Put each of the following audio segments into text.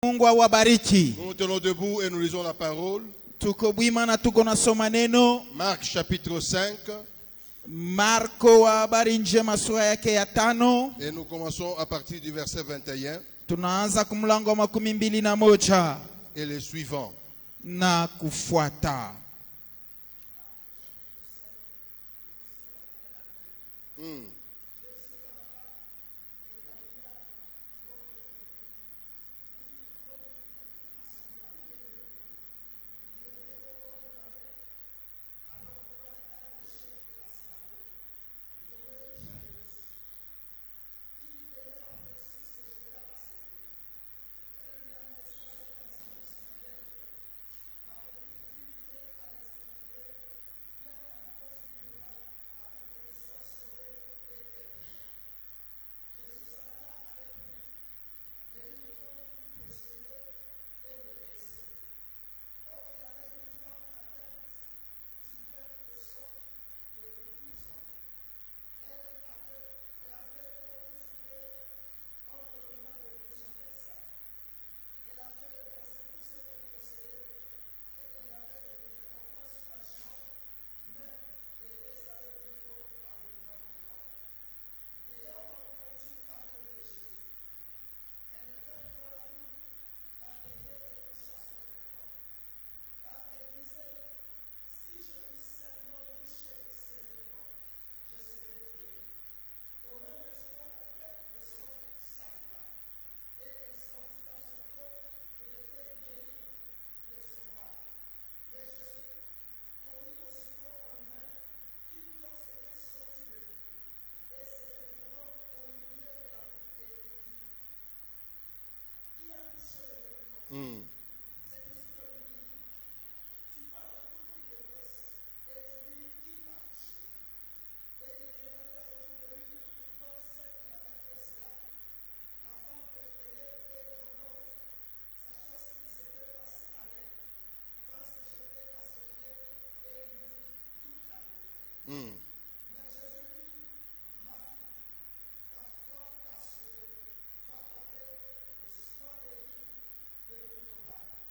Mungu awabariki. Nous nous tenons debout et nous lisons la parole. Tuko bwima na tuko nasoma neno. Marc chapitre 5. Marko wa habari njema sura yake ya 5. Et nous commençons à partir du verset 21. Tunaanza kumlango wa 21 et les suivants. na kufuata.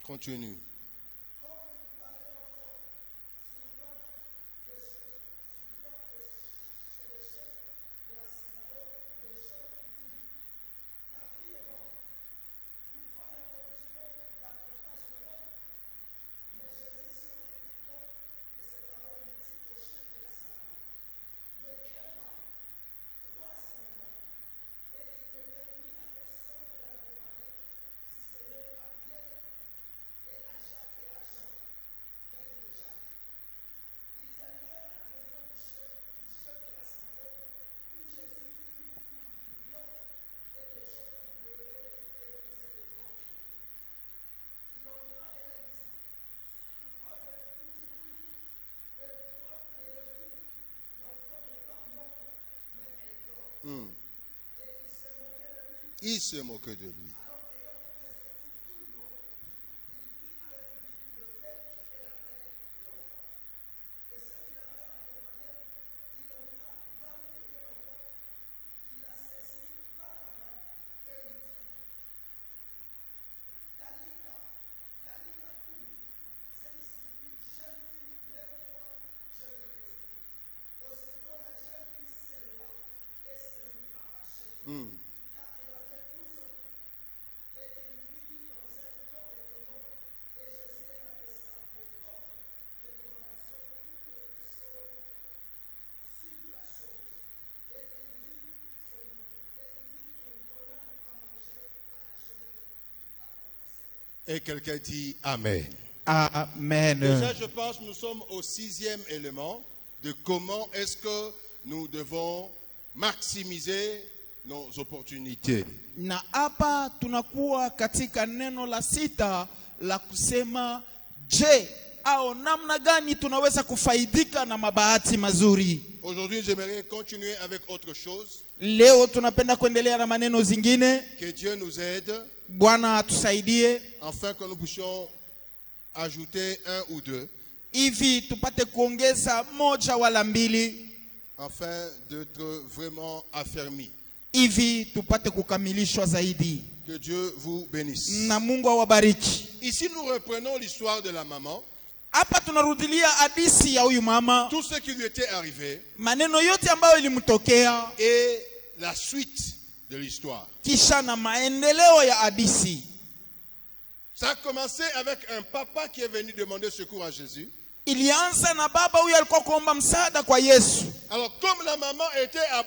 Continue. Il se moquait de lui. Et quelqu'un dit Amen. Amen. Déjà, je pense que nous sommes au 6e élément de comment est-ce que nous devons maximiser nos opportunités. Na hapa tunakuwa katika neno la 6 la kusema je, au namna gani tunaweza kufaidika na mabahati mazuri. Aujourd'hui, j'aimerais continuer avec autre chose. Leo tunapenda kuendelea na maneno zingine. Que Dieu nous aide. Bwana atusaidie. Afin que nous puissions ajouter 1 ou 2. Hivi tupate kuongeza 1 wala 2. Afin d'être vraiment affermis. Hivi tupate kukamilishwa zaidi. Que Dieu vous bénisse. na Mungu awabariki. Ici, nous reprenons l'histoire de la maman. Hapa tunarudilia hadithi ya huyu mama, Tout ce qui lui était arrivé maneno yote ambayo ilimtokea, et la suite de l'histoire. kisha na maendeleo ya hadithi. Ça a commencé avec un papa qui est venu demander secours à Jésus. Ilianza na baba huyu alikuwa kuomba msaada kwa Yesu. Alors, comme la maman était à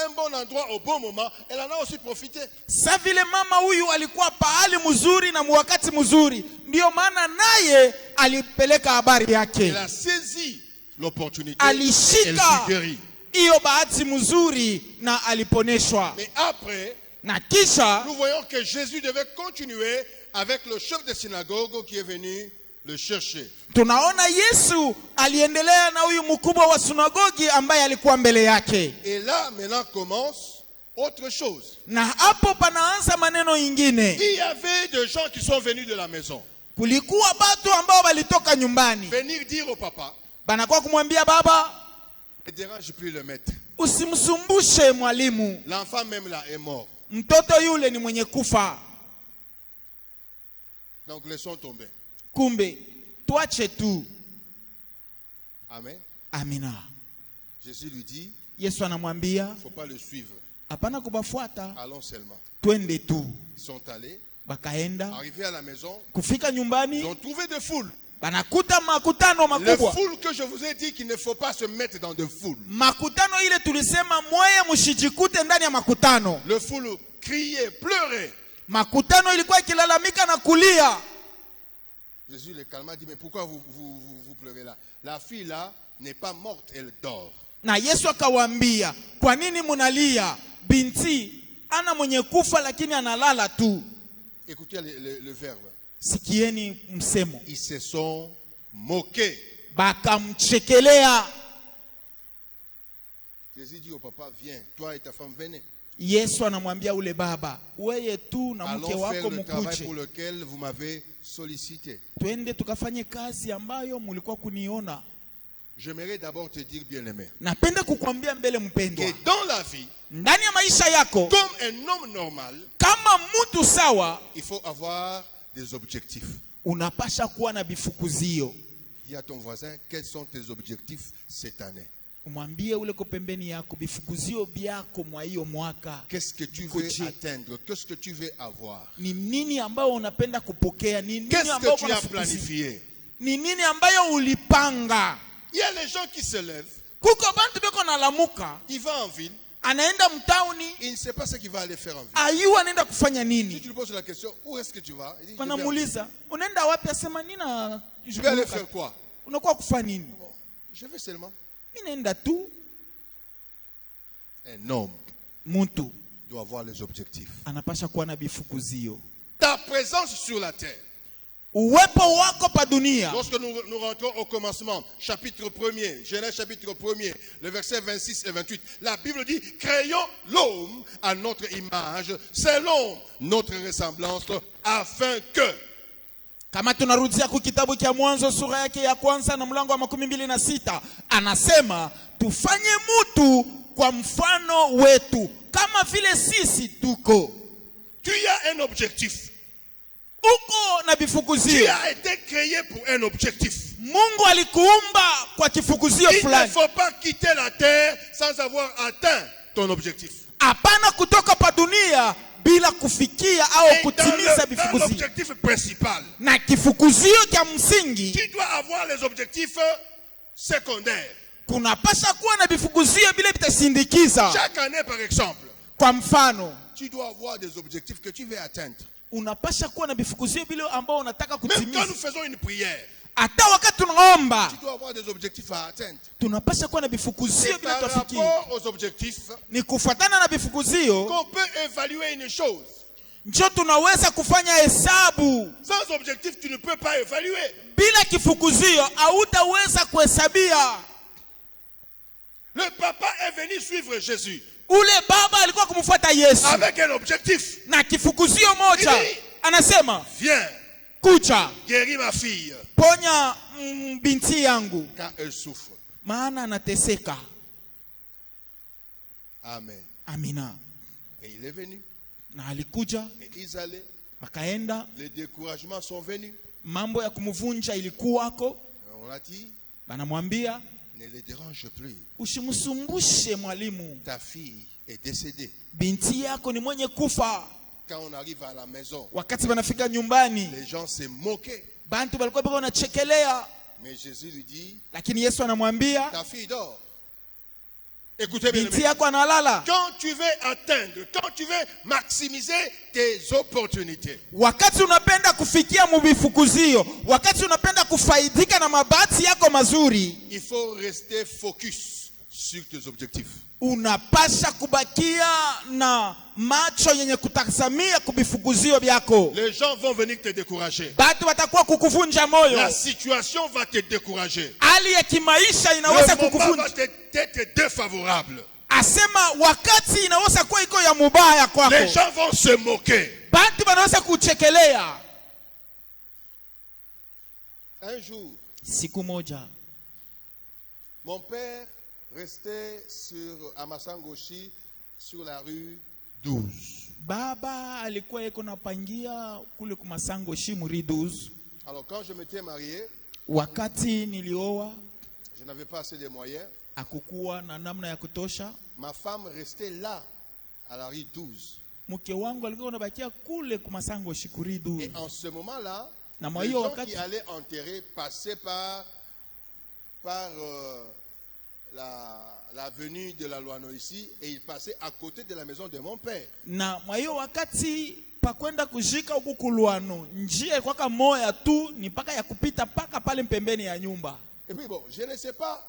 un bon endroit au bon moment, elle en a aussi profité. Sa vile mama huyu alikuwa pahali mzuri na wakati mzuri, ndio maana naye alipeleka habari yake. Elle a saisi l'opportunité. Elle Alishika fut guérie. hiyo bahati mzuri na aliponeshwa. Mais après, Na kisha nous voyons que Jésus devait continuer avec le chef de synagogue qui est venu le chercher. tunaona Yesu aliendelea na huyu mkubwa wa sinagogi ambaye alikuwa mbele yake. Et là, maintenant commence autre chose. Na hapo panaanza maneno ingine. Il y avait des gens qui sont venus de la maison. Kulikuwa watu ambao walitoka nyumbani. Venir dire au papa, Banakuwa kumwambia baba, ne dérange plus le maître. usimsumbushe mwalimu. L'enfant même là est mort. Mtoto yule ni mwenye kufa. Donc laissons tomber. Kumbe tuache tu. Amen. Amina. Jésus lui dit, Yesu anamwambia, il ne faut pas le suivre. hapana kubafuata, Allons seulement. twende tu. Ils sont allés, Bakaenda, arrivés à la maison, kufika ils nyumbani, ont trouvé des foules. banakuta makutano Les makubwa. foules que je vous ai dit qu'il ne faut pas se mettre dans de foules. Makutano ile tulisema mweye mshijikute ndani ya makutano. Le foule criait, pleurait. Makutano ilikuwa ikilalamika na kulia. Jésus le calma, dit, mais pourquoi vous pleurez là? La fille là n'est pas morte, elle dort. Na Yesu akawaambia, kwa nini munalia? Binti ana mwenye kufa lakini analala tu. Écoutez le verbe. Sikieni msemo. Ils se sont moqués. Bakamchekelea. Jésus dit au papa, viens, toi et ta femme, venez. Yesu anamwambia ule baba, weye tu na mke Allons faire wako le travail mkuje. pour lequel vous m'avez sollicité. Twende tukafanye kazi ambayo mulikuwa kuniona. J'aimerais d'abord te dire, bien-aimé, Napenda kukwambia mbele mpendwa, que dans la vie, ndani ya maisha yako comme un homme normal, kama mtu sawa, il faut avoir des objectifs. unapasha kuwa na bifukuzio. Dis à ton voisin, quels sont tes objectifs cette année? Umwambie ule ko pembeni yako bifukuzio byako mwa hiyo mwaka. Qu'est-ce que tu veux atteindre? Qu'est-ce que tu veux avoir? Ni nini ambayo unapenda kupokea? Ni nini Qu'est-ce ambayo que tu as unafukuzia? planifié? Ni nini ambayo ulipanga? Il y a les gens qui se lèvent, Kuko bantu beko nalamuka, il va en ville, anaenda mtauni, il ne sait pas ce qu'il va aller faire en ville. ayu anaenda kufanya Si nini? tu lui poses la question, où est-ce que tu vas? Il dit, je vais en ville. Wanamuuliza, unaenda wapi? Asema nina Je vais aller faire quoi? unakuwa kufa nini? Bon, je vais seulement. Mimi naenda tu. Un homme Mtu doit avoir les objectifs. anapasha kuwa na bifukuzio. Ta présence sur la terre. Uwepo wako pa dunia. Lorsque nous rentrons au commencement, chapitre 1er, Genèse chapitre 1er, le verset 26 et 28, la Bible dit, créons l'homme à notre image, selon notre ressemblance, afin que, Kama tunarudia ku kitabu cha Mwanzo sura yake ya kwanza na mlango wa 26, anasema tufanye mtu kwa mfano wetu kama vile sisi tuko. tu as un objectif. Uko na Tu bifukuzio. as été créé pour un objectif. Mungu alikuumba kwa kifukuzio Il ne fulani. faut pas quitter la terre sans avoir atteint ton objectif. Hapana kutoka pa dunia bila kufikia au Et kutimiza dans bifukuzio. l'objectif principal, Na kifukuzio cha msingi tu dois avoir les objectifs secondaires. kunapasha kuwa na bifukuzio bila vitasindikiza. Chaque année, par exemple, Kwa mfano, tu dois avoir des objectifs que tu veux atteindre. unapasha kuwa na bifukuzio bila ambao unataka Même quand kutimiza. nous faisons une prière, Hata wakati tunaomba tu dois avoir des objectifs à atteindre. tunapasha kuwa na C'est bifukuzio bila par tufikie. rapport aux objectifs Ni kufuatana na bifukuzio qu'on peut évaluer une chose. ndio tunaweza kufanya hesabu. Sans objectif, tu ne peux pas évaluer. Bila kifukuzio hautaweza kuhesabia. Le papa est venu suivre Jésus Ule baba alikuwa kumfuata Yesu avec un objectif. na kifukuzio moja. Anasema, Viens, kucha, guéris ma fille, ponya binti yangu car elle souffre. maana anateseka. Amen. Amina. Et il est venu. Na alikuja, Et ils allaient. wakaenda, Les découragements sont venus. mambo ya kumvunja ilikuwako. On a dit, Banamwambia, ne les dérange plus. usimsumbushe mwalimu, Ta fille est décédée. binti yako ni mwenye kufa. Quand on arrive à la maison, Wakati banafika nyumbani, les gens se moquaient. bantu balikuwa bako wanachekelea, Mais Jésus lui dit, lakini Yesu anamwambia, ta fille dort. Écoutez bien, binti yako analala. quand tu veux atteindre, quand tu veux maximiser tes opportunités, Wakati unapenda kufikia mubifukuzio, wakati unapenda kufaidika na mabati yako mazuri, il faut rester focus sur tes objectifs. unapasha kubakia na macho yenye kutazamia kubifukuzio byako. Les gens vont venir te décourager. Batu watakuwa kukuvunja moyo. La situation va te décourager. Hali ya kimaisha inaweza Le moment va kukuvunja. être défavorable. Asema wakati inaweza kuwa iko ya mubaya kwako. Les gens vont se moquer. Batu wanaweza kuchekelea. Un jour, Siku moja, mon père restait à Massangochi, sur la rue 12. baba alikuwa yeko napangia kule kumasango Shimuri 12. Alors quand je m'étais marié, Wakati nilioa, je n'avais pas assez de moyens. akukuwa na namna ya kutosha. Ma femme restait là, à la rue 12. Mke wangu alikuwa anabakia kule kumasango Shikuri 12. Et en ce moment-là, Na les mwahiyo gens wakati qui allaient enterrer passaient par l'avenue de la Loano ici, et ils passaient à côté de la maison de mon père. na mwahiyo wakati pakwenda kujika huku Kulwano, njia ilikuwa moya tu, ni paka ya kupita paka pale pembeni ya nyumba. Et puis bon, je ne sais pas,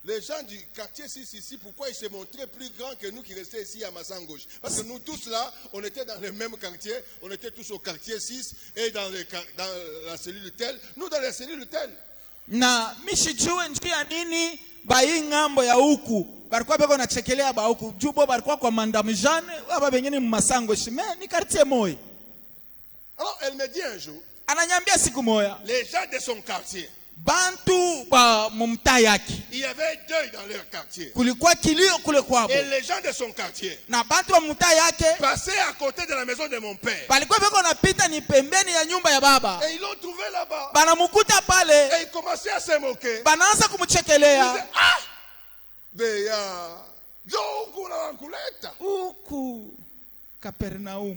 les gens du quartier ici, pourquoi ils se montraient plus grands que nous qui restaient ici à Massangoche. Parce que nous tous là, on était dans le même quartier, on était tous au quartier 6 et dans la cellule telle. Nous dans la cellule telle. Na mishijue njia nini bai ngambo ya huku barikuwa beko nachekelea ba huku jubo barikuwa kwa mandamjane aba bengine mmasango shime ni quartier moyo. Alors elle me dit un jour, Ananyambia siku moya, les gens de son quartier, bantu ba mumtaa yake il y avait deuil dans leur quartier. kulikuwa kilio kule kwabo, Et les gens de son quartier na bantu ba mumtaa yake passaient à côté de la maison de mon père. balikuwa beko napita ni pembeni ya nyumba ya baba, Et ils l'ont trouvé là-bas. banamukuta pale, Et ils commençaient à se moquer. banaanza Ils kumchekelea. disaient, ah! Beya, Joku na kuleta. Huku Kapernaum,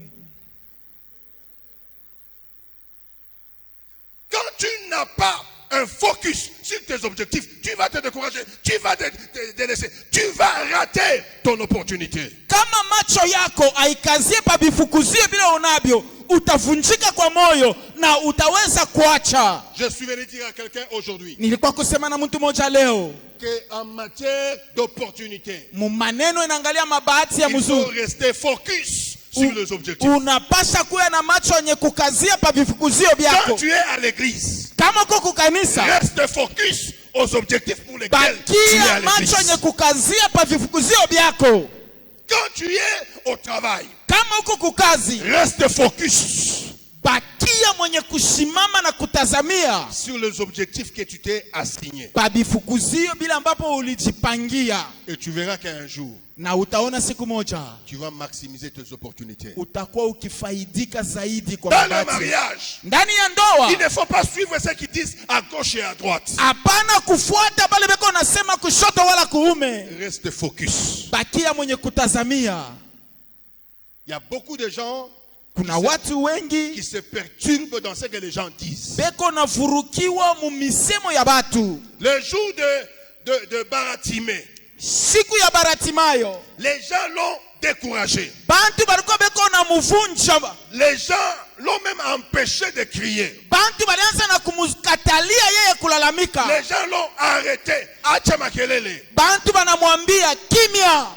Quand tu n'as pas un focus sur tes objectifs, tu vas te décourager, tu vas te délaisser, tu vas rater ton opportunité. kama macho yako haikazie pa bifukuzio vile unavyo, utavunjika kwa moyo na utaweza kuacha. Je suis venu dire à quelqu'un aujourd'hui Nilikuwa kusema na mtu mmoja leo, qu'en matière d'opportunité, maneno inaangalia mabahati ya il faut mzuri. rester focus sur les objectifs. Unapasha kuwa na macho yenye kukazia pa bifukuzio Quand vyako. tu es à l'église, Kama uko kukanisa, reste focus aux objectifs pour lesquels tu es à bakia macho l'église. yenye kukazia pa bifukuzio vyako. Quand tu es au travail, Kama uko kukazi, reste focus bakia mwenye kusimama na kutazamia sur les objectifs que tu t'es assigné. pa bifukuzio bila ambapo ulijipangia, Et tu verras qu'un jour, na utaona siku moja tu vas maximiser tes opportunités. utakuwa ukifaidika zaidi kwa Dans le mabati. mariage, Ndani ya ndoa, il ne faut pas suivre ceux qui disent à gauche et à droite. hapana kufuata pale beko nasema kushoto wala kuume. Reste focus. Bakia mwenye kutazamia. Il y a beaucoup de gens Kuna watu wengi qui se perturbent dans ce que les gens disent. beko na vurukiwa mu misemo ya batu. Le jour de Baratimé, Siku ya Baratimayo, les gens l'ont découragé. bantu balikuwa beko na muvunja. Les gens l'ont même empêché de crier. Bantu balianza na kumukatalia yeye kulalamika. Les gens l'ont arrêté. Acha makelele. Bantu banamwambia kimya.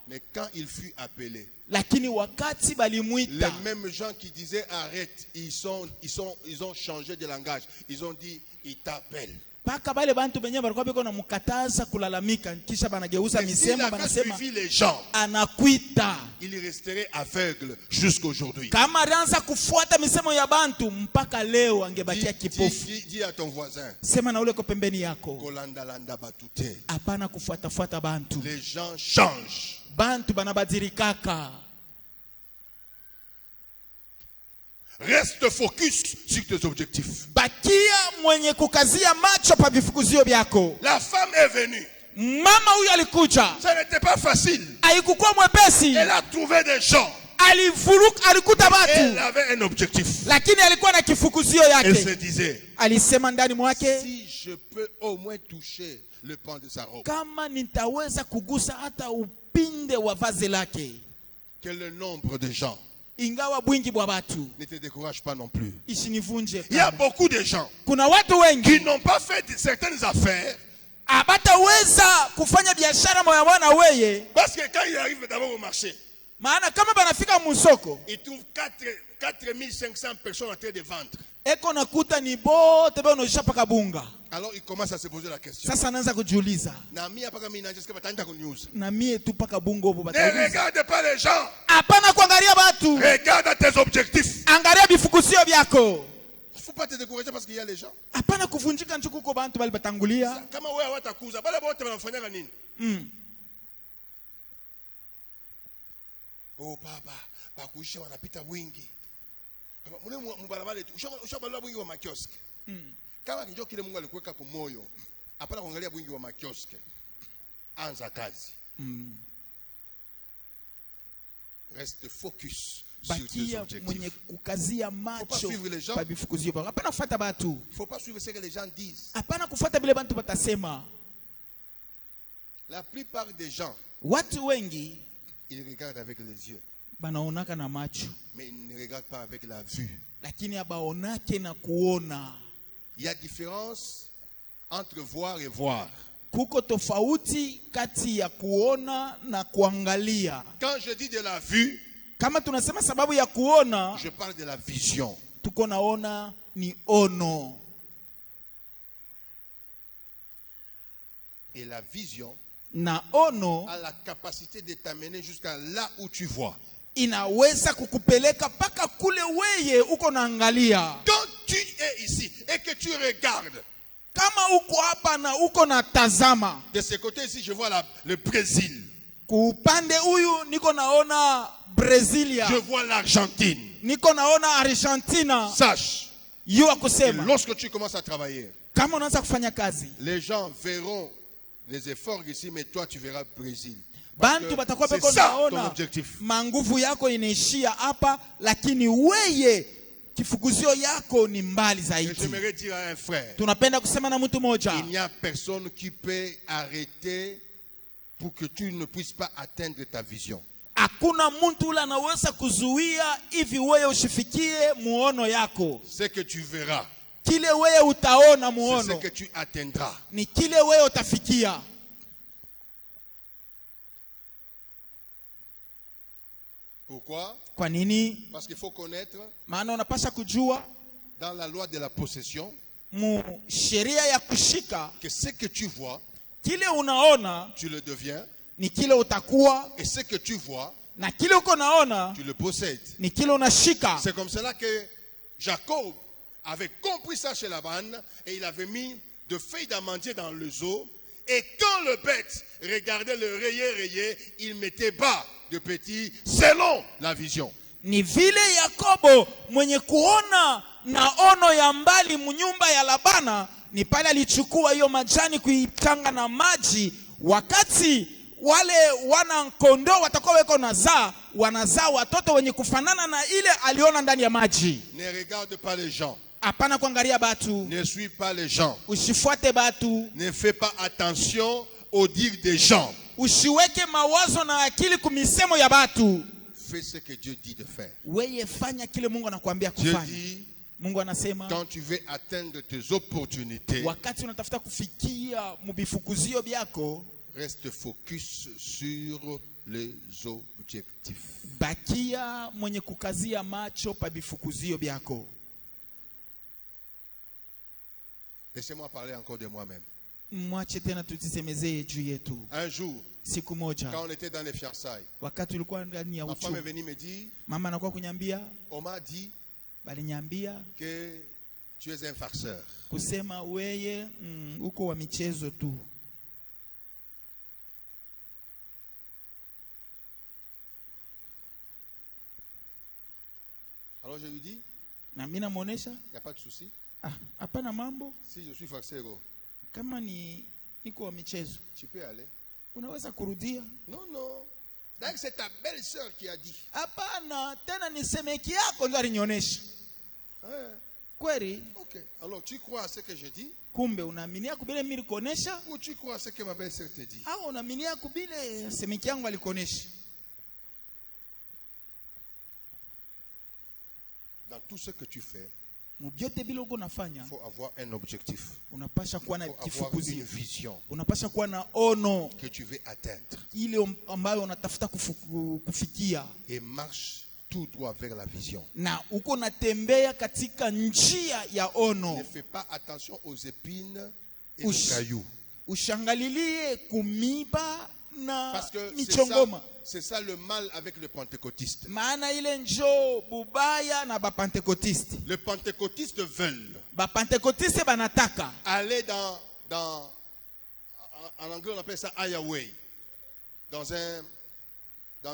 Mais quand il fut appelé, Lakini wakati les balimwita, mêmes gens qui disaient arrête, ils ont changé de langage. Ils ont dit, il t'appelle. paka bale bantu benye balikuwa beko na mukataza kulalamika, kisha banageuza S'il misemo avait banasema suivi les gens, anakuita. il resterait aveugle jusqu'aujourd'hui. Kama alianza kufuata misemo ya bantu mpaka leo angebakia kipofu. Dis à ton voisin, Sema na ule ko pembeni yako, Kolanda landa batute. hapana kufuata fuata bantu. Les gens changent. Bantu banabadilika. Reste focus sur tes objectifs. Bakia mwenye kukazia macho pa vifukuzio vyako. La femme est venue. Mama huyu alikuja. Ça n'était pas facile. Haikukuwa mwepesi. Elle a trouvé des gens. Alikuta watu. Elle avait un objectif. Lakini alikuwa na kifukuzio Elle yake. se disait, Alisema ndani mwake, si je peux au moins toucher le pan de sa robe, kama nitaweza kugusa hata upinde wa vazi lake. que le nombre de gens Ingawa bwingi bwa watu ne te décourage pas non plus. isinivunje. Il y a beaucoup de gens Kuna watu wengi qui n'ont pas fait certaines affaires abataweza kufanya biashara moya wana weye, parce que quand il arrive d'abord au marché, maana kama banafika musoko il trouve 4500 personnes en train de vendre. eko nakuta ni bote baonosha paka bunga. Alors il commence à se poser la question. Sasa anaanza kujiuliza, Na mia paka mimi naje batanda ku news. na mie tu paka bungo bo Ne batauliza. regarde pas les gens. Hapana kuangalia watu, Regarde tes objectifs. angalia bifukuzio vyako. Il ne faut pas te décourager parce qu'il y a les gens. Hapana kuvunjika nchuku kwa bantu bali batangulia. Kama wewe hawatakuza, bale wote wanafanyanga nini? Oh baba, bakuisha wanapita wingi. Mune mubarabara tu, ushabalwa wingi wa makioski. Kama njoo kile Mungu alikuweka kwa moyo, hapana kuangalia wingi wa makioski. Anza kazi. Reste focus sur tes Bakia mwenye objectifs. kukazia macho suivre les gens. pa bifukuzio vyako. Hapana kufuata batu. Il ne faut pas suivre ce que les gens disent. Hapana kufuata bile bantu batasema. La plupart des gens, Watu wengi ils regardent avec les yeux, banaonaka na macho, mais ils ne regardent pas avec la vue. lakini abaonake na kuona. Il y a différence entre voir et voir. Kuko tofauti kati ya kuona na kuangalia. Quand je dis de la vue, Kama tunasema sababu ya kuona, je parle de la vision. tuko naona ni ono. Et la vision Na ono a la capacité de t'amener jusqu'à là où tu vois. inaweza kukupeleka paka kule weye uko naangalia. Quand tu es ici et que tu regardes, Kama uko hapa na uko na tazama, de ce côté ici, je vois le Brésil. kuupande huyu niko naona Brazilia, Je vois l'Argentine. niko naona Argentina. Sache, Yua que kusema lorsque tu commences à travailler, kama unaanza kufanya kazi, les gens verront les efforts ici, mais toi tu verras le Brésil. Parce bantu que batakuwa c'est beko ça ton naona objectif. manguvu yako inaishia hapa, lakini weye kifukuzio yako ni mbali Et zaidi. j'aimerais dire à un frère, Tunapenda kusema na mtu moja, il n'y a personne qui peut arrêter pour que tu ne puisses pas atteindre ta vision. hakuna mtu ule anaweza kuzuia hivi wewe ushifikie muono yako. Ce que tu verras, Kile wewe utaona c'est ce muono que tu atteindras. ni kile wewe utafikia. Pourquoi? Kwa nini? Parce qu'il faut connaître Maana unapasha kujua dans la loi de la possession mu sheria ya kushika, que ce que tu vois, kile unaona tu le deviens, ni kile utakuwa, et ce que tu vois, na kile uko naona tu le possèdes. ni kile unashika. C'est comme cela que Jacob avait compris ça chez Laban et il avait mis de feuilles d'amandier dans le zoo. Et quand le bête regardait le rayé, il mettait bas de petits selon la vision. Ni vile Yakobo mwenye kuona na ono ya mbali mnyumba ya Labana, ni pale alichukua hiyo majani kuichanga na maji. Wakati wale wana kondoo watakuwa weko wanazaa watoto wenye kufanana na ile aliona ndani ya maji. Ne regarde pas les gens. Hapana kuangalia batu, Ne suis pas les gens. usifuate batu, Ne fais pas attention aux dires des gens. usiweke mawazo na akili kumisemo ya batu. Fais ce que Dieu dit de faire. Weye fanya kile Mungu anakuambia Dieu kufanya. dit, Mungu anasema quand tu veux atteindre tes opportunités, wakati unatafuta kufikia mubifukuzio byako, reste focus sur les objectifs. bakia mwenye kukazia macho pa bifukuzio byako. Laissez-moi parler encore de moi-même. Mwache tena tutisemezee juu yetu. Un jour, Siku moja quand on était dans les fiançailles, wakati ulikuwa ndani ya ma femme est uchu, venue me dire, mama anakuwa kunyambia, on m'a dit balinyambia que tu es un farceur. kusema weye uko wa michezo tu. Alors je lui dis, na mimi namuonesha, il n'y a pas de souci. hapana mambo. Si je suis faxero, Kama niko wa michezo, tu peux aller. unaweza kurudia. Non, non. D'ailleurs, c'est ta belle-sœur qui a dit. Hapana, tena ni semeki yako ndo alinionyesha. Kweli? Ok. Alors, tu crois à ce que je dis? Kumbe unaaminia kubile mimi nilikuonesha? Ou tu crois à ce que ma belle-sœur te dit? Au unaaminia kubile semeki yangu alikuonesha? Dans tout ce que tu fais, Mubyote bila uko nafanya, il faut avoir un objectif. unapasha kuwa na Il faut avoir une kifukuzi. vision Unapasha kuwa na ono que tu veux atteindre. ile ambayo unatafuta kufikia. Et marche tout droit vers la vision. Na uko natembea katika njia ya ono. Ne fais pas attention aux épines et aux cailloux. Ushangalilie kumiba na Parce que michongoma. c'est ça le mal avec le pentecôtiste. Maana ile njo bubaya na bapentekotiste. Les pentecôtistes veulent Bapentekotiste banataka aller en anglais on appelle ça highway, dans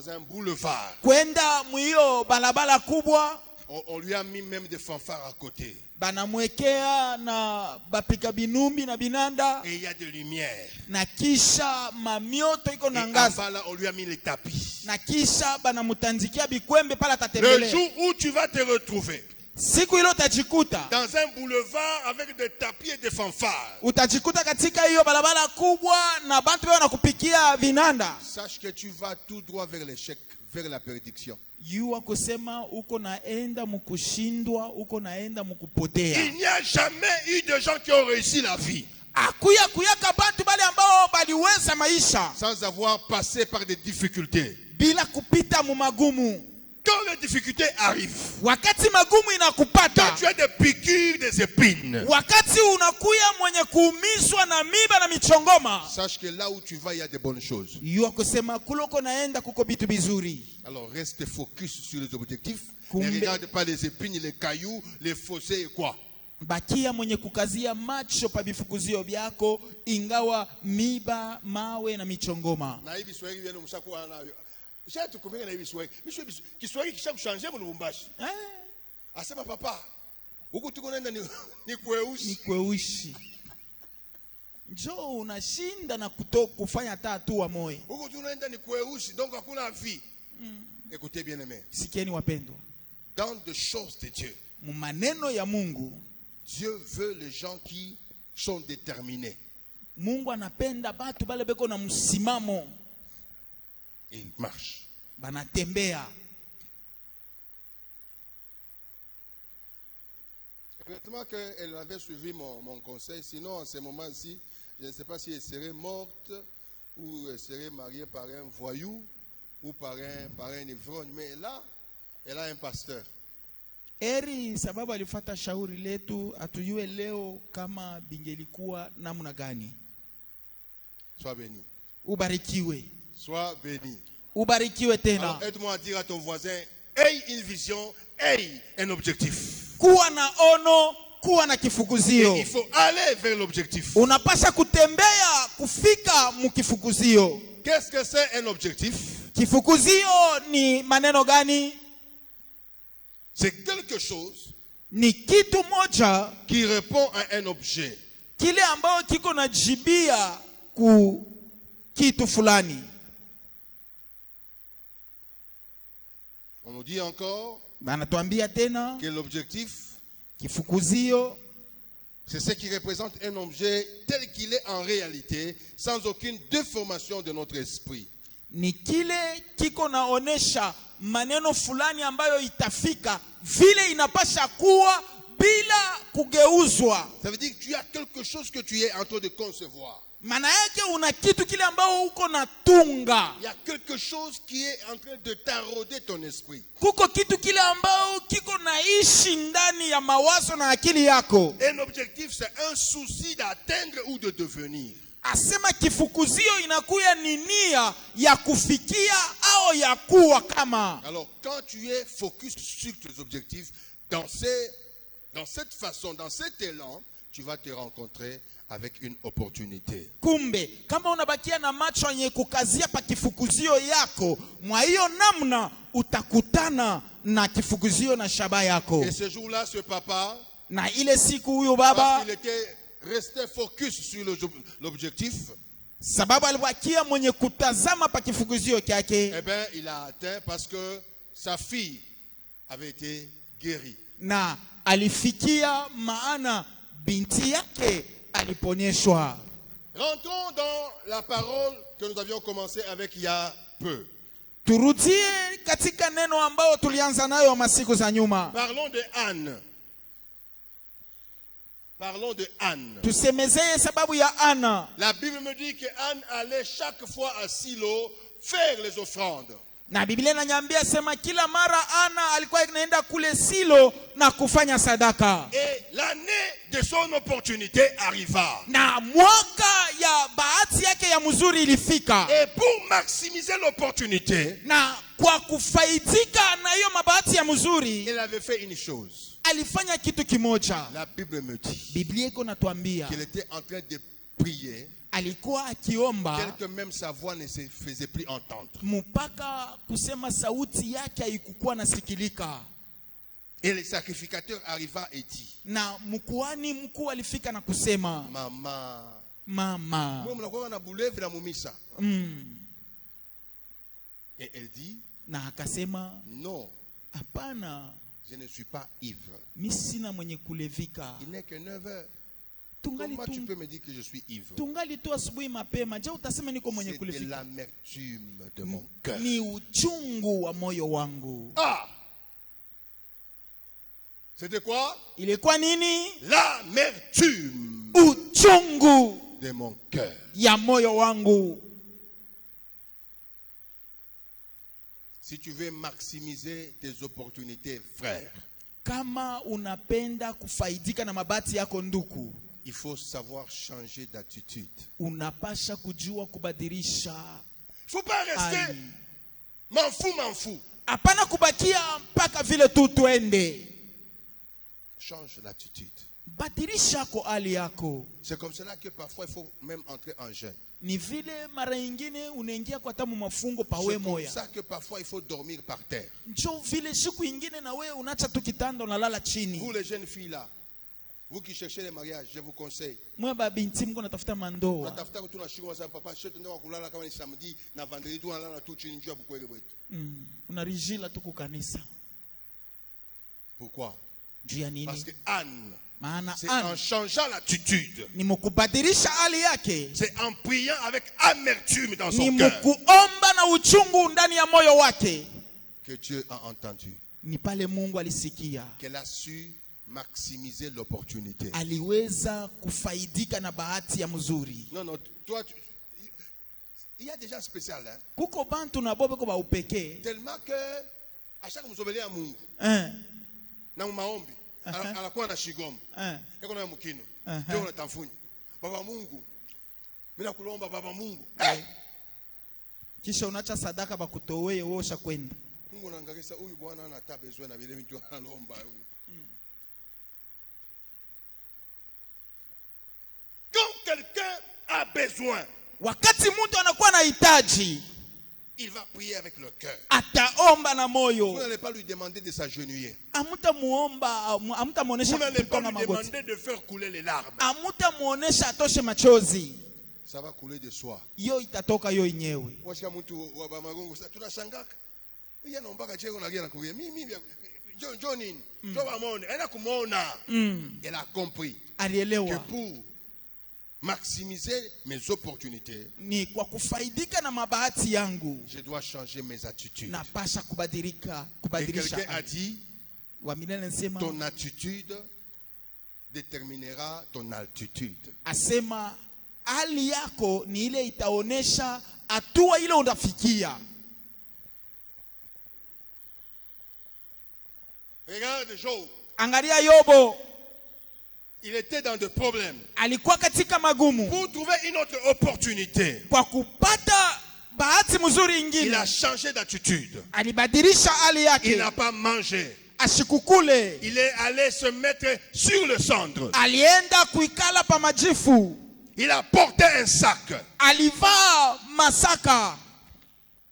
un boulevard. kwenda mwiyo balabala kubwa, On lui a mis même des fanfares à côté. banamwekea na bapika binumbi na binanda, Et il y a des lumières. na kisha mamioto iko Et na en ngazi, bas là, on lui a mis les tapis. na kisha banamutandikia bikwembe pala Le tatembelea. jour où tu vas te retrouver Siku ile utajikuta dans un boulevard avec des tapis et des fanfares, utajikuta katika hiyo barabara kubwa na bantu wao nakupikia vinanda. sache que tu vas tout droit vers l'échec, vers la perdition. Yua kusema uko naenda mukushindwa, uko naenda mukupotea. Il n'y a jamais eu de gens qui ont réussi la vie Akuya kuyaka bantu bale ambao baliweza maisha sans avoir passé par des difficultés. bila kupita mu magumu. Quand les difficultés arrivent, Wakati magumu inakupata, quand tu as des piqûres, des épines, wakati unakuya mwenye kuumizwa na miba na michongoma, sache que là où tu vas, il y a de bonnes choses. yua kusema kuloko naenda kuko bitu bizuri. Alors reste focus sur les objectifs. Kumbe. Ne regarde pas les épines, les cailloux, les fossés et quoi. Bakia mwenye kukazia macho pa bifukuzio byako, ingawa miba, mawe na michongoma. Na hivi Swahili wenu mshakuwa nayo. Shatu kumeka na hivi Swahili. Kiswahili kisha kushanje mu Lubumbashi. Asema papa, huku tuko nenda ni kweusi. Ni kweushi. Njoo unashinda na kufanya tatu wa moyo. Huku tunaenda ni kweusi, donc hakuna vie. Écoutez bien aimé. Sikieni wapendwa. Dans des choses de Dieu, Mu maneno ya Mungu, Dieu veut les gens qui sont déterminés. Mungu anapenda batu bale beko na msimamo, Et ils marchent. banatembea. Heureusement qu'elle avait suivi mon conseil. Sinon, en ce moment-ci, je ne sais pas si elle serait morte ou elle serait mariée par un voyou ou par un ivrogne. Mais là, elle a un pasteur. Eri sababu alifuata shauri letu, atujue leo kama bingelikuwa namna gani. Sois béni. Ubarikiwe. Sois béni. Ubarikiwe tena. Alors, aide-moi à dire à ton voisin, aie une vision, aie un objectif. Kuwa na ono, kuwa na kifukuzio. Et il faut aller vers l'objectif. Unapasha kutembea kufika mukifukuzio. Qu'est-ce que c'est un objectif? Kifukuzio ni maneno gani? C'est quelque chose Ni kitu moja qui répond à un objet. kile ambao kiko na jibia ku kitu fulani. On nous dit encore Banatuambia tena que l'objectif, kifukuzio c'est ce qui représente un objet tel qu'il est en réalité, sans aucune déformation de notre esprit. ni kile kiko naonesha maneno fulani ambayo itafika vile inapasha kuwa bila kugeuzwa. Ça veut dire que tu as quelque chose que tu es en train de concevoir. Maana yake una kitu kile ambao uko na tunga. Il y a quelque chose qui est en train de tarauder ton esprit. Kuko kitu kile ambao kiko naishi ndani ya mawazo na akili yako. Un objectif, c'est un souci d'atteindre ou de devenir. Asema kifukuzio inakuya ni nia ya kufikia au ya kuwa kama. Alors, quand tu es focus sur tes objectifs, dans cette façon, dans cet élan, tu vas te rencontrer avec une opportunité. Kumbe kama unabakia na macho yenye kukazia pa kifukuzio yako, mwa hiyo namna utakutana na kifukuzio na shaba yako. Et ce jour-là, ce papa, Na ile siku huyo parce baba, qu'il était resté focus sur l'objectif, sababu alibakia mwenye kutazama pa kifukuzio kyake, eh bien, il a atteint parce que sa fille avait été guérie. na alifikia maana binti yake aliponyeshwa. Rentrons dans la parole que nous avions commencé avec il y a peu. Turudie katika neno ambao tulianza nayo masiku za nyuma. Parlons de Anne. Parlons de Anne. Tusemezeye sababu ya Ana. La Bible me dit que Anne allait chaque fois à Silo faire les offrandes. Na Biblia inaniambia sema kila mara Ana alikuwa anaenda kule Silo na kufanya sadaka. Et l'année de son opportunité arriva. Na mwaka ya bahati yake ya mzuri ilifika. Et pour maximiser l'opportunité, Na kwa kufaidika na hiyo mabahati ya mzuri, elle avait fait une chose. alifanya kitu kimoja. La Bible me dit Biblia iko natuambia qu'elle était en train de prier, alikuwa akiomba que même sa voix ne se faisait plus entendre. mpaka kusema sauti yake haikukuwa nasikilika. Et le sacrificateur arriva et dit, Na mkuhani mkuu alifika na kusema, Maman, mama, moi, mnakuwa na bulevi na mumisa. Et elle dit, na akasema non, hapana, je ne suis pas ivre. mimi sina mwenye kulevika. Il n'est que 9 heures. Tungali Comment tu peux me dire que je suis ivre? tungali tu asubuhi mapema. Je, utasema niko mwenye C'est de kulevika? l'amertume de mon cœur. Ni uchungu wa moyo wangu. Ah! C'était quoi? Ilikuwa nini? L'amertume Uchungu de mon cœur. ya moyo wangu. Si tu veux maximiser tes opportunités, frère, Kama unapenda kufaidika na mabati yako nduku, il faut savoir changer d'attitude. unapasha kujua kubadilisha. Il ne faut pas rester Aïe. m'en fous. Hapana kubakia mpaka vile tu twende. Change l'attitude. Badilisha ko hali yako. C'est comme cela que parfois il faut même entrer en jeûne. Ni vile mara nyingine unaingia kwa tamu mafungo pawe C'est comme moya. ça que parfois il faut dormir par terre. Njo vile siku ingine na wewe unacha tu kitanda unalala chini. Vous les jeunes filles là, vous qui cherchez les mariages, je vous conseille. Mwe ba binti mko natafuta mandoa. Unatafuta mtu na shiko sasa papa sio tunaenda kulala kama ni samedi na vendredi tu unalala tu chini juu ya bukwele bwetu. Unarijila tu kukanisa. Pourquoi? Juu ya Parce nini? que Anne, Maana c'est en Ana changeant l'attitude, ni mkubadilisha hali yake. c'est en priant avec amertume dans Ni son cœur mkuomba na uchungu ndani ya moyo wake. que Dieu a entendu, Ni pale Mungu alisikia. qu'elle a su maximiser l'opportunité. Aliweza kufaidika na bahati ya mzuri. Non, non, toi, il y a déjà spécial, hein? Kuko bantu na bobe ko ba upekee. Tellement que à chaque mzobele ya Mungu na maombi anakuwa na shigoma yako na mkino ndio unatamfunya baba Mungu, mimi nakulomba baba Mungu, kisha unacha sadaka bakutowe wewe ushakwenda. Mungu anaangalia huyu bwana ana hata besoin na vile vitu analomba huyu. Quand quelqu'un a besoin, Wakati mtu anakuwa na hitaji, il va prier avec le cœur. ataomba na Vous moyo. n'allez pas lui demander de s'agenouiller. Amutamuomba, amutamuonesha Vous n'allez pas kupiga lui magoti. demander de faire couler les larmes. Amutamuonesha atoshe machozi. Ça va couler de soi. Yo itatoka yo yenyewe. Washika mtu wa Bamagongo sasa tunashangaa. Yeye anaomba cheko na gena kuye. Mimi John nini? Jo bamone, enda kumuona. Elle a compris que Alielewa pour maximiser mes opportunités, ni kwa kufaidika na mabahati yangu je dois changer mes attitudes. napasha kubadilika, Et kubadilisha. quelqu'un a dit, Wa milele nsema, ton attitude déterminera ton altitude. asema hali yako ni ile itaonesha hatua ile unafikia. Regarde Job, Angalia Yobo, il était dans des problèmes. alikuwa katika magumu. Pour trouver une autre opportunité, Kwa kupata bahati mzuri il ingine, a changé d'attitude. alibadilisha hali Il yake. n'a pas mangé. ashikukule il est allé se mettre sur le cendre. alienda kuikala pa majifu, Il a porté un sac. alivaa masaka.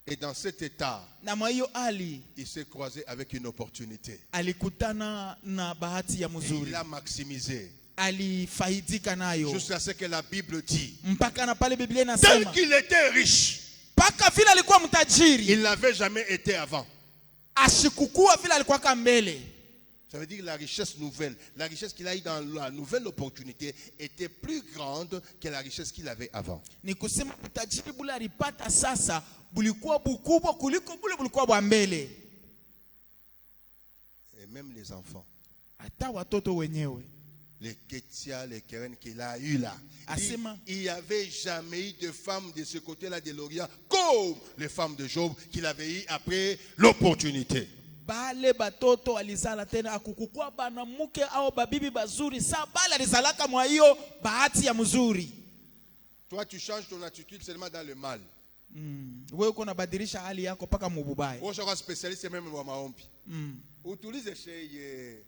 Et dans cet état, Na mwa hiyo hali il s'est croisé avec une opportunité. alikutana na bahati ya Et mzuri, il l'a maximisé. alifaidika nayo Jusqu'à ce que la Bible dit. mpaka na pale Biblia Tel inasema qu'il était riche, mpaka vile alikuwa mtajiri il n'avait jamais été avant. ashikukua vile alikuwa kambele. Ça veut dire la richesse nouvelle. La richesse qu'il a eu dans la nouvelle opportunité était plus grande que la richesse qu'il avait avant. Ni kusema utajiri bule alipata sasa bulikuwa bukubwa kuliko bule bulikuwa bwa mbele. Et même les enfants, Hata watoto wenyewe les Kétia, les Keren qu'il a eu là. Asema. Il n'y avait jamais eu de femmes de ce côté-là de l'Orient comme les femmes de Job qu'il avait eu après l'opportunité. bale batoto alizala tena akukukua banamuke au babibi bazuri sa bale alizalaka mwa hiyo bahati ya mzuri. Toi, tu changes ton attitude seulement dans le mal. Wewe uko unabadilisha hali yako paka mububaya. Wewe unakuwa spécialiste même wa maombi. Utulize sheye.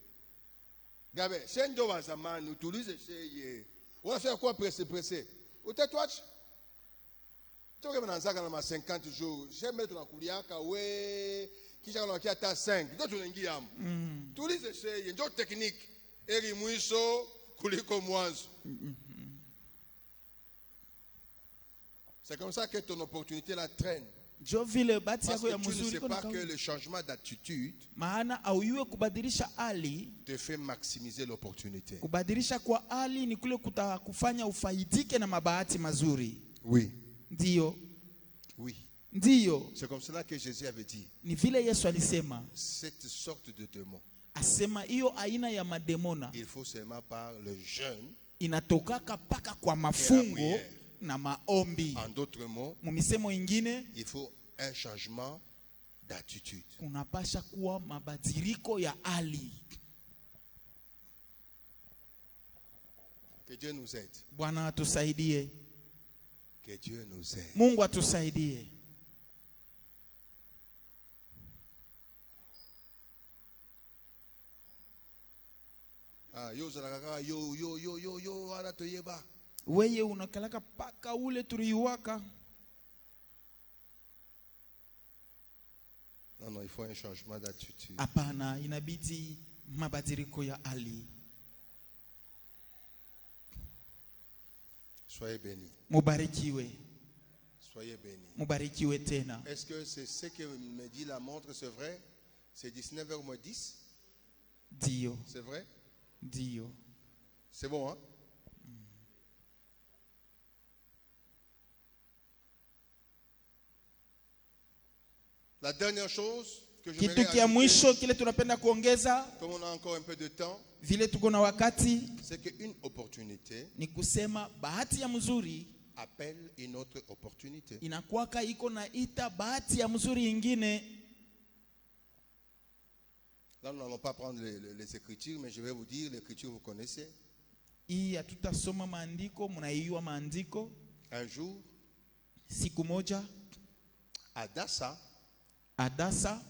Gabe, sendo wa zamani utulize sheye. Unafanya kwa pressé. Utatwacha. Toka mnaanzaga na 50 jours. J'aime tunakuliaka we kisha unakia hata 5. Ndio tunaingia hapo. Tulize sheye, ndio technique. Eri mwisho kuliko mwanzo. C'est comme ça que ton opportunité la traîne. Jo vile bahati Parce yako ya que tu ne mzuri sais kuna pas que kawaida. le changement d'attitude Maana auyue kubadilisha hali, te fait maximiser l'opportunité. kubadilisha kwa hali ni kule kufanya ufaidike na mabahati mazuri. Oui. Ndiyo, Oui. ndiyo. C'est comme cela que Jésus avait dit. Ni vile Yesu alisema, Cette sorte de démon, asema hiyo aina ya mademona il faut seulement par le jeûne. inatokaka paka kwa mafungo na maombi. En d'autres mots, Mumisemo ingine il faut un changement d'attitude. kunapasha kuwa mabadiliko ya hali. Que Dieu nous aide. Bwana atusaidie. Que Dieu nous aide. Mungu atusaidie. Ah, yo zalakaka yo ala toyeba. Weye unakalaka paka ule tuliuwaka. Non, il faut un changement d'attitude. Hapana, inabidi mabadiliko ya hali. Soyez bénis. Mubarikiwe. Soyez bénis. Mubarikiwe tena. Est-ce que c'est ce que me dit la montre, c'est vrai? C'est 19h10? Dio, C'est vrai? dio. C'est bon, hein? La dernière chose que je Kitu voudrais kia ajouter, mwisho kile tunapenda kuongeza comme on a encore un peu de temps, vile tuko na wakati c'est qu'une opportunité ni kusema bahati ya mzuri appelle une autre opportunité. inakuwaka iko na ita bahati ya mzuri ingine. Là, nous n'allons pas prendre les Écritures, mais je vais vous dire, l'Écriture, vous connaissez. Hii hatutasoma maandiko, mnaijua maandiko. Un jour, Siku moja Adassa, Adasa,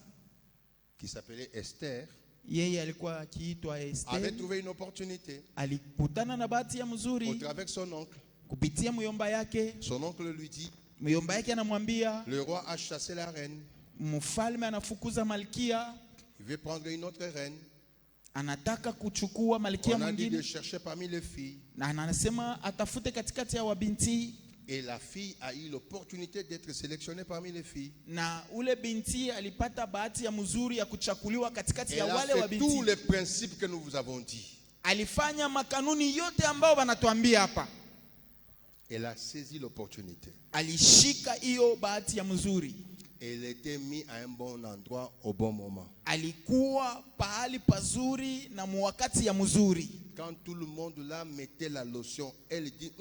qui s'appelait Esther, yeye alikuwa akiitwa avait Esther, trouvé une opportunité alikutana na bahati ya au mzuri travers de son oncle. kupitia myomba yake. Son oncle lui dit, Myomba yake anamwambia le roi a chassé la reine, mfalme anafukuza malkia, il veut prendre une autre reine. anataka kuchukua malkia On a dit de mwingine, chercher parmi les filles. na anasema atafute katikati ya wabinti, Et la fille a eu l'opportunité d'être sélectionnée parmi les filles. na ule binti alipata bahati ya mzuri ya kuchakuliwa katikati Elle ya a wale fait wabinti. tous les principes que nous vous avons dit. Alifanya makanuni yote ambao wanatuambia hapa. Elle a saisi l'opportunité. Alishika hiyo bahati ya mzuri. Elle était mise à un bon endroit au bon moment. Alikuwa pahali pazuri na muwakati ya mzuri. Quand tout le monde là mettait la lotion, elle dit,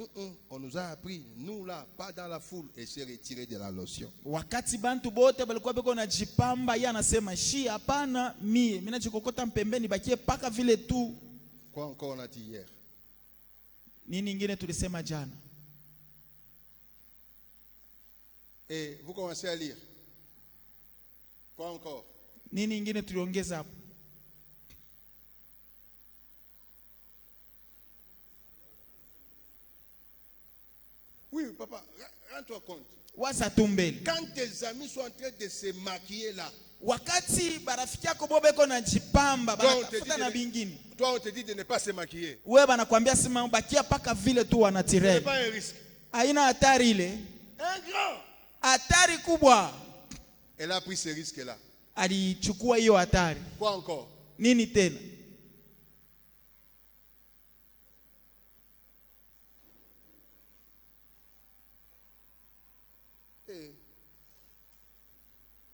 on nous a appris, nous là, pas dans la foule, et s'est retirée de la lotion. Wakati bantu bote balikuwa beko na jipamba, yeye anasema shi hapana, mimi najikokota mpembeni bakie paka vile tu. Quoi encore on a dit hier? Nini ingine tulisema jana? Et vous commencez à lire. Quoi encore? Nini ingine tuliongeza hapo? Oui, papa, rends-toi compte. Waza tu mbele. Quand tes amis sont en train de se maquiller là, Wakati barafiki yako bobeko na jipamba banatafuta na bingine, toi on te dit de ne pas se maquiller. wewe banakwambia sima bakia paka vile tu Ce n'est wanatirele. pas un risque. Haina hatari ile. Un grand. Hatari kubwa. Elle a pris ce risque-là. Alichukua hiyo hatari. Quoi encore? Nini tena?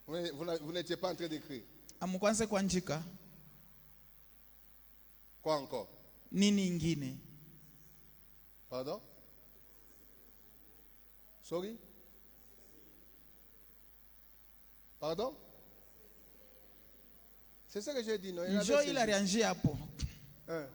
Vous n'étiez pas en train d'écrire. Amukwanze kuandika. Quoi encore? Nini ingine? Pardon? Sorry? Pardon? C'est ça que j'ai dit, non? Njoo il a réagi hapo. Hein?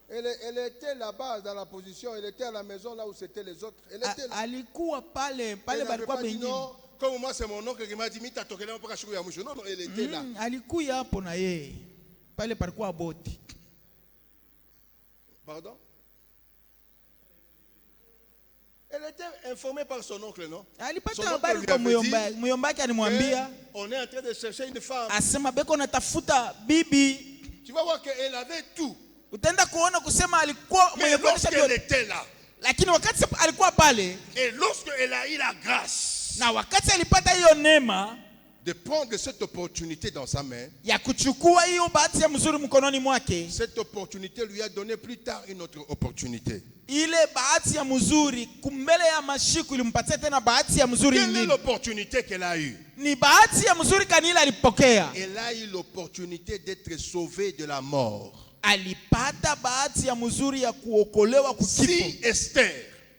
Elle était là-bas dans la position, elle était à la maison là où c'était les autres. Elle était là. Alikuwa pale Elle pale n'avait balikuwa pas dit bengine. non. Comme moi, c'est mon oncle qui m'a dit, Mita tokele mpaka siku ya mwisho. Non, non, elle était là. Alikuya hapo na yeye. Pale palikuwa boti. Pardon? Elle était informée par son oncle, non? Alipata habari kwa muyomba. Muyomba yake alimwambia, on est en train de chercher une femme. asema beko natafuta bibi. Tu vas voir qu'elle avait tout. Utaenda kuona kusema alikuwa Mais lorsqu'elle était là, lakini wakati alikuwa pale et lorsqu'elle a eu la grâce na wakati alipata hiyo neema de prendre cette opportunité dans sa main, ya kuchukua hiyo bahati ya mzuri mkononi mwake, cette opportunité lui a donné plus tard une autre opportunité. ile bahati ya mzuri kumbele ya mashiku ilimpatia tena bahati ya mzuri Quelle est nyingine. l'opportunité qu'elle a eue? Ni bahati ya mzuri kanila alipokea. Elle a eu l'opportunité d'être sauvée de la mort. Alipata bahati ya mzuri ya kuokolewa kukifo. Si Esther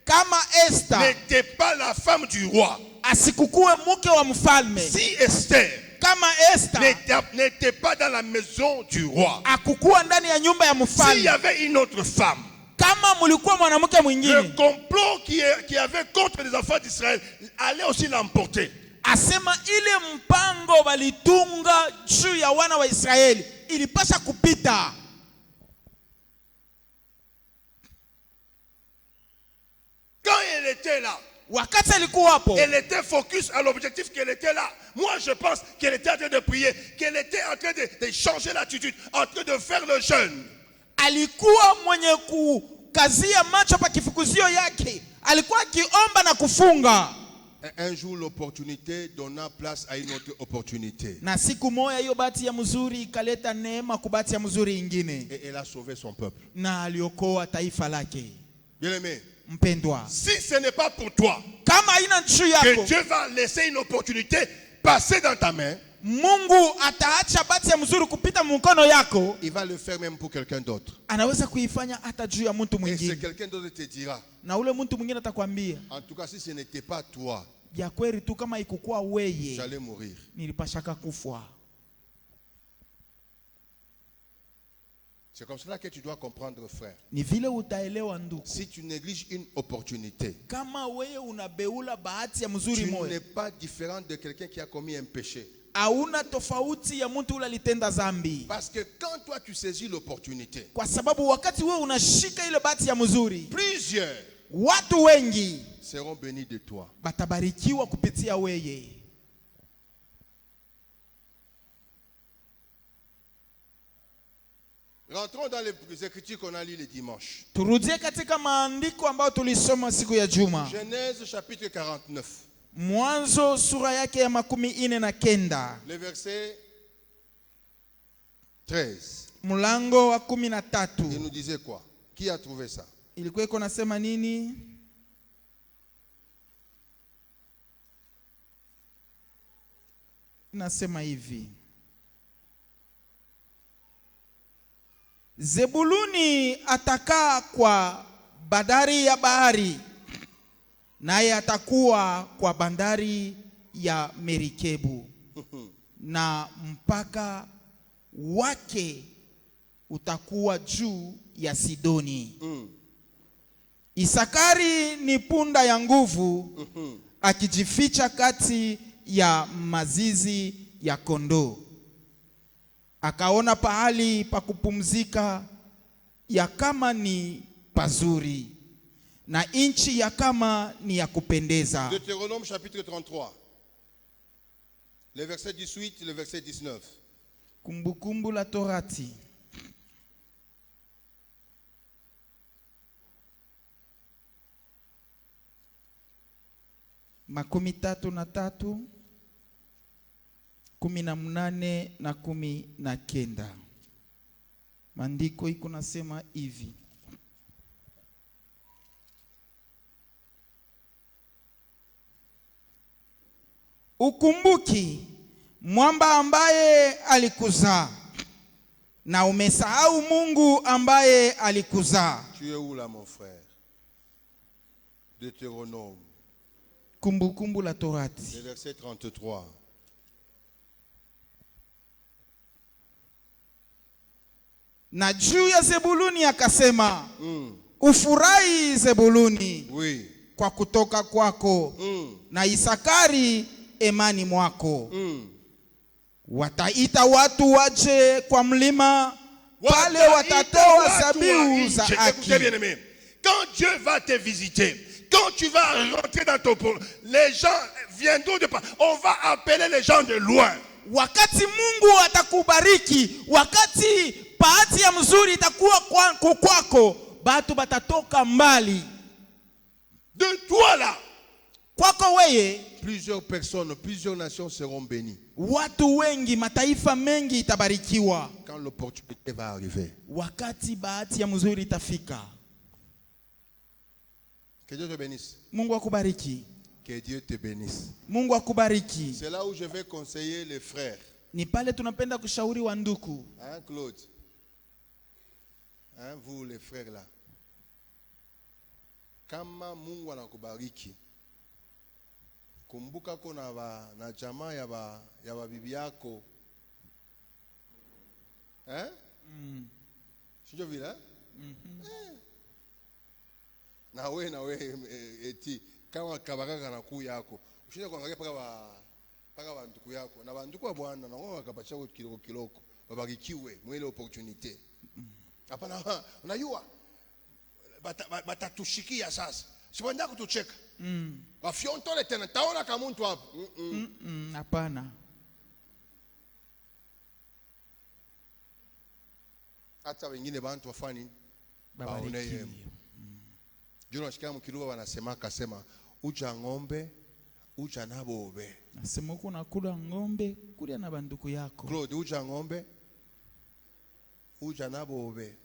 Kama Esther n'était pas la femme du roi, asikukue mke wa mfalme, si Esther kama Esther n'était pas dans la maison du roi, akukua ndani ya nyumba ya s'il y mfalme, avait une autre femme, kama mulikuwa mwanamke le mwingine, complot qui avait contre les enfants d'Israël allait aussi l'emporter. asema ile mpango walitunga juu ya wana wa Israeli ilipasha kupita. Quand elle était là, Wakati alikuwa hapo, elle était focus à l'objectif qu'elle était là. Moi, je pense qu'elle était en train de prier, qu'elle était en train de changer l'attitude, en train de faire le jeûne. alikuwa mwenye kukazia macho pa kifukuzio yake, alikuwa akiomba na kufunga. Un jour, l'opportunité donna place à une autre opportunité. Na siku moja hiyo bahati ya mzuri ikaleta neema kwa bahati ya mzuri ingine, Et elle a sauvé son peuple. na aliokoa taifa lake. Bien-aimé, Mpendwa, si ce n'est pas pour toi kama haina juu que yako, Dieu va laisser une opportunité passer dans ta main, Mungu ataacha bahati ya mzuri kupita mkono yako, il va le faire même pour quelqu'un d'autre. anaweza kuifanya hata juu ya mtu Et ce mwingine, quelqu'un d'autre te dira, na ule mtu mwingine atakwambia, en tout cas, si ce n'était pas toi, ya kweli tu kama ikukuwa weye j'allais mourir. nilipashaka kufwa. C'est comme cela que tu dois comprendre, frère. Ni vile utaelewa ndugu, Si tu négliges une opportunité, kama wewe unabeula bahati ya tu mzuri n'es moja, pas différent de quelqu'un qui a commis un péché. hauna tofauti ya mtu ule alitenda zambi. Parce que quand toi tu saisis l'opportunité, Kwa sababu wakati wewe unashika ile bahati ya mzuri, plusieurs watu wengi seront bénis de toi. batabarikiwa kupitia weye. Rentrons dans les écritures qu'on a lues les dimanches. Turudie katika maandiko ambayo tulisoma siku ya juma. Genèse chapitre 49. Mwanzo sura yake ya 49, Le verset 13. mlango wa Il 13. nous disait quoi? Qui a trouvé ça? Ilikuwa iko nasema nini? Nasema hivi: Zebuluni atakaa kwa bandari ya bahari, naye atakuwa kwa bandari ya merikebu, na mpaka wake utakuwa juu ya Sidoni. Isakari ni punda ya nguvu, akijificha kati ya mazizi ya kondoo. Akaona pahali pa kupumzika ya kama ni pazuri, na nchi ya kama ni ya kupendeza. Deutéronome chapitre 33. Le verset 18, le verset 19. Kumbukumbu la Torati. Makumi tatu na tatu, 18 na 19. Maandiko iko nasema hivi. Ukumbuki mwamba ambaye alikuzaa, na umesahau Mungu ambaye alikuzaa. Tu es où là, mon frère? Deutéronome. Kumbukumbu la Torati. Le verset 33. Na juu ya Zebuluni akasema, ufurahi Zebuluni, Oui. kwa kutoka kwako, na Isakari emani mwako. Wataita watu waje kwa mlima, pale watatoa zabihu za haki. Écoutez bien aimé, quand Dieu va te visiter, quand tu vas rentrer dans ton pôle, les gens viendront de part. On va appeler les gens de loin. Wakati Mungu atakubariki, wakati bahati ya mzuri itakuwa kwako, batu batatoka mbali. De toi là, Kwako weye, plusieurs personnes, plusieurs nations seront bénies. watu wengi, mataifa mengi itabarikiwa. Quand l'opportunité va arriver. Wakati bahati ya mzuri itafika. Que Dieu te bénisse. Mungu akubariki. Que Dieu te bénisse. Mungu akubariki. C'est là où je vais conseiller les frères. Ni pale tunapenda kushauri wa ndugu. Hein, Claude? Hein, vous les frères là. Kama Mungu anakubariki, kumbuka kuna na jamaa ya bibi yako. Hein? Sio vile? Na we eti kama kabaka na kuu yako. Ushinda kuangalia paka banduku yako. Na banduku wa Bwana na wao wakapacha kiloko. Babarikiwe mwele opportunité. Hapana, unajua batatushikia sasa. Siwenda kutucheka. Wafyontole tena taona kama mtu hapo. Hapana. Hata wengine bantu wafani Babarikiwe. Juna shikia mkiluwa wanasema kasema uja ngombe uja nabobe. Nasema uko nakula ngombe kulia na banduku yako. Claude, uja ngombe uja nabobe.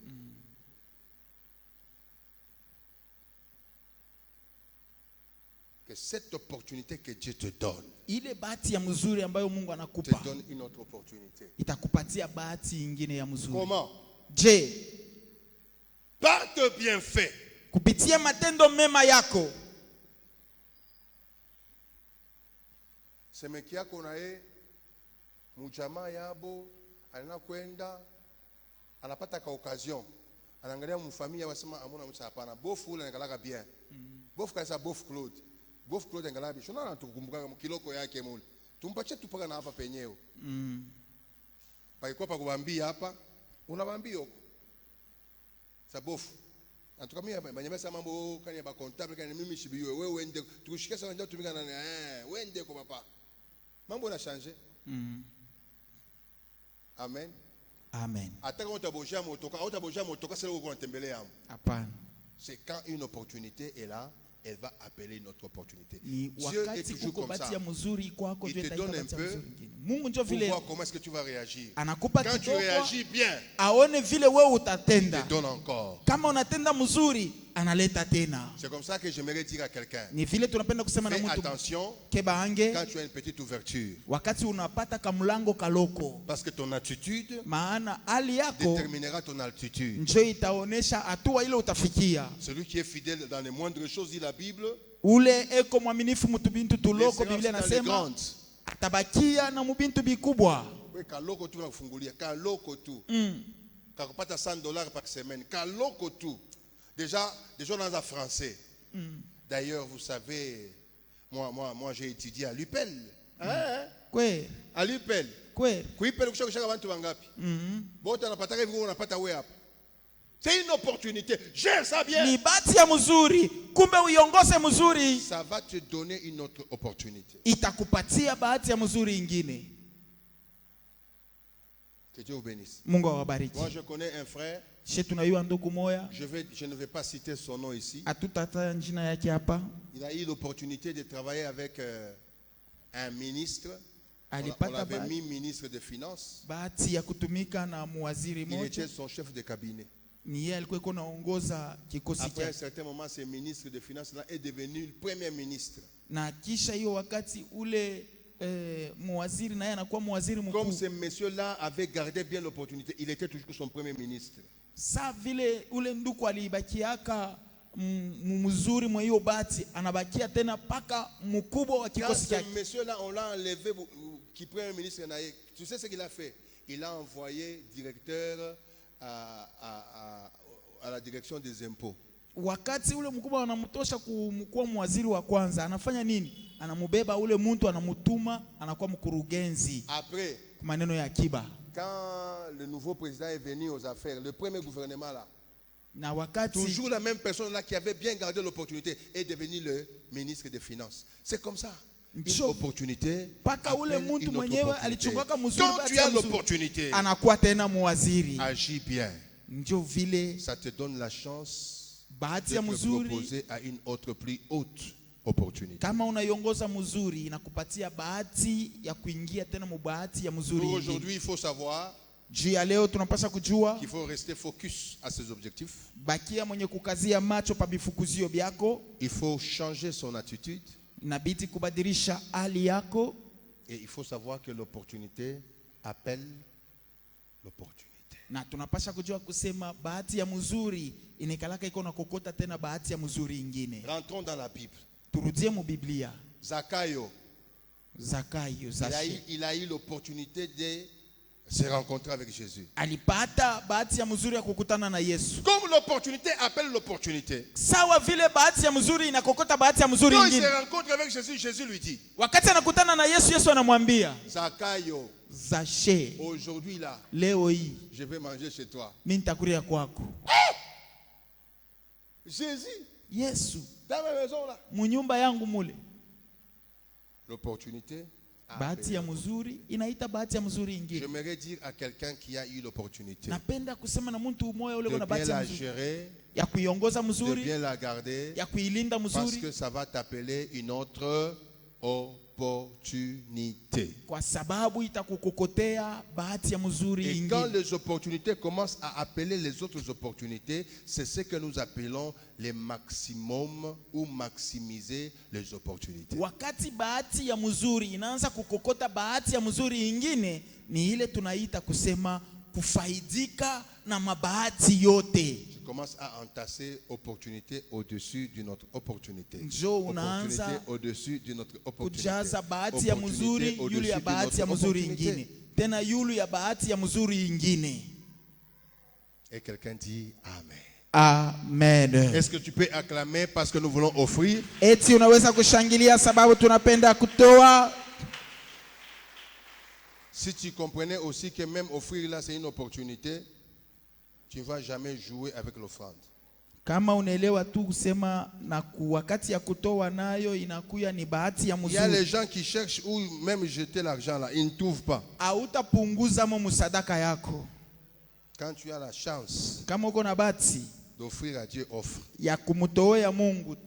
Que cette opportunité que Dieu te donne, Ile bahati ya mzuri ambayo Mungu te anakupa, donne une autre opportunité. itakupatia bahati nyingine ya mzuri. Comment? Je, Par tes bienfaits, kupitia matendo mema yako, semeki yako na ye mujama yabo alina kwenda anapata ka occasion anaangalia mfamilia wasema amuna mcha hapana bofu ule angalaka bien bofu kaisa bofu Claude angalaka bien shona tukumbuka mkiloko yake mule tumpache tupaka na hapa penyeo paikuwa pa kubambia hapa unabambia huko sa bofu atukamia banyamesa mambo kani ba comptable kani mimi shibiwe wewe uende tukushike sana ndio tumika na wende kwa papa mambo na changer. Amen. Amen. Ataka utaboja motoka c'est là où on tembelea hapo. Hapana. C'est quand une opportunité est là, elle va appeler une autre opportunité. Ni Dieu est wakati toujours uko comme ça. bahati ya mzuri kwako, Il Dieu te donne un itaita peu bahati ya mzuri nyingine. Mungu ndio Pour vile voir comment est-ce que tu vas réagir. anakupa Quand tu kidogo, réagis bien, aone vile wewe il utatenda. te donne encore. Kama unatenda mzuri, analeta tena. C'est comme ça que j'aimerais dire à quelqu'un. Ni vile tunapenda kusema na Fais mtu attention kebaange, quand tu as une petite ouverture. wakati unapata kamlango kaloko, Parce que ton attitude maana hali yako déterminera ton altitude. njo itaonesha hatua ile utafikia. Celui qui est fidèle dans les moindres choses, dit la Bible, Ule eko mwaminifu mutubintu tuloko, laissera Biblia dans les nasema grandes. atabakia na mubintu bikubwa. Oui, kaloko tu na kufungulia, kaloko tu. Kakupata $100 par semaine, kaloko tu. Déjà on a français. D'ailleurs, vous savez, moi j'ai étudié à l'UPEL. Kwe, À l'UPEL. kwe. Kuipel kushaka bantu bangapi? Bota napataka hivi unapata wewe hapa. C'est une opportunité. Gère ça bien. Ni bahati ya mzuri, kumbe uiongoze mzuri, Ça va te donner une autre opportunité. itakupatia bahati ya mzuri ingine. Que Dieu vous bénisse. Mungu awabariki. Moi, je connais un frère. She tunayua ndugu moya, Je ne vais pas citer son nom ici. hatutataja jina yake hapa. Il a eu l'opportunité de travailler avec un ministre. On Alipata l'avait mis ministre des Finances. bahati ya kutumika na muwaziri Il moja, était son chef de cabinet. ni yeye alikuwa iko naongoza kikosi Après un chake. certain moment, ce ministre des Finances là est devenu le premier ministre. Na kisha hiyo wakati ule muwaziri naye anakuwa muwaziri Comme mkuu. ce monsieur-là avait gardé bien l'opportunité, il était toujours son premier ministre. Sa vile ule nduku alibakiaka mzuri mwa hiyo bahati, anabakia tena paka mkubwa wa Quand kikosi ce chake. monsieur-là, on l'a enlevé, qui premier ministre, tu sais ce qu'il a fait? Il a envoyé directeur à la direction des impôts. Wakati ule mkubwa wanamtosha kumkuwa mwaziri wa kwanza, anafanya nini? Anamubeba ule mtu, anamutuma, anakuwa mkurugenzi Après, kwa maneno ya akiba. quand le nouveau président est venu aux affaires, le premier gouvernement là, Na wakati toujours la même personne là qui avait bien gardé l'opportunité est devenue le ministre des Finances. C'est comme ça. Une Ndio. opportunité. paka ule appelle mtu une autre mwenyewe opportunité. alichungaka mzuri, Quand bahati tu ya as mzuri, l'opportunité, anakuwa tena muwaziri. agis bien. Ndio vile Ça te donne la chance bahati de ya te mzuri, proposer à une autre plus haute opportunité. kama unaiongoza mzuri, inakupatia bahati ya kuingia tena mubahati ya mzuri Pour ingine. aujourd'hui, il faut savoir Juu ya leo tunapaswa kujua, qu'il faut rester focus à ses objectifs. bakia mwenye kukazia macho pa bifukuzio byako, Il faut changer son attitude. inabidi kubadilisha hali yako, Et il faut savoir que l'opportunité appelle l'opportunité. na tunapaswa kujua kusema bahati ya mzuri inekalaka iko na kokota tena bahati ya mzuri ingine. Rentrons dans la Bible. Turudie mu Biblia. Zakayo, Zakayo, Zashe il a eu l'opportunité de se rencontrer avec Jésus. alipata bahati ya mzuri ya kukutana na Yesu. Comme l'opportunité appelle l'opportunité. Sawa vile bahati ya mzuri inakokota bahati ya mzuri Quand il ingine. se rencontre avec Jésus, Jésus lui dit, Wakati anakutana na Yesu, Yesu anamwambia, Zakayo, Zashe, aujourd'hui là, leo hii je vais manger chez toi. mimi nitakulia kwako. Jésus, Yesu, dans ma maison là. munyumba yangu mule. L'opportunité. Bahati ya mzuri inaita bahati ya mzuri ingine. J'aimerais dire à quelqu'un qui a eu l'opportunité Napenda kusema na mtu mmoja ule de kuna bien bahati ya la mzuri, gérer, ya kuiongoza de mzuri, bien la garder, ya kuilinda parce mzuri, que ça va t'appeler une autre opportunité. kwa sababu itakukokotea bahati ya mzuri Et quand ingine. les opportunités commencent à appeler les autres opportunités, c'est ce que nous appelons les maximums ou maximiser les opportunités. Wakati bahati ya mzuri inaanza kukokota bahati ya mzuri ingine, ni ile tunaita kusema kufaidika na mabahati yote. Tu commences à entasser opportunité au-dessus d'une autre opportunité. Njo unaanza Opportunité au-dessus d'une autre opportunité. kujaza bahati ya Opportunité mzuri au-dessus yule ya d'une bahati ya autre mzuri opportunité. ingine, tena yule ya bahati ya mzuri ingine. Et quelqu'un dit Amen. Amen. Est-ce que tu peux acclamer parce que nous voulons offrir? Eti unaweza kushangilia sababu tunapenda kutoa. Si tu comprenais aussi que même offrir là c'est une opportunité, tu ne vas jamais jouer avec l'offrande. Kama unaelewa tu kusema na wakati ya kutoa nayo inakuya ni bahati ya Il y a les mzuri. gens qui cherchent où même jeter l'argent là, ils ne trouvent pas. Hautapunguza mo msadaka yako. Quand tu as la chance Kama uko na bahati d'offrir à Dieu, offre. ya kumtolea Mungu,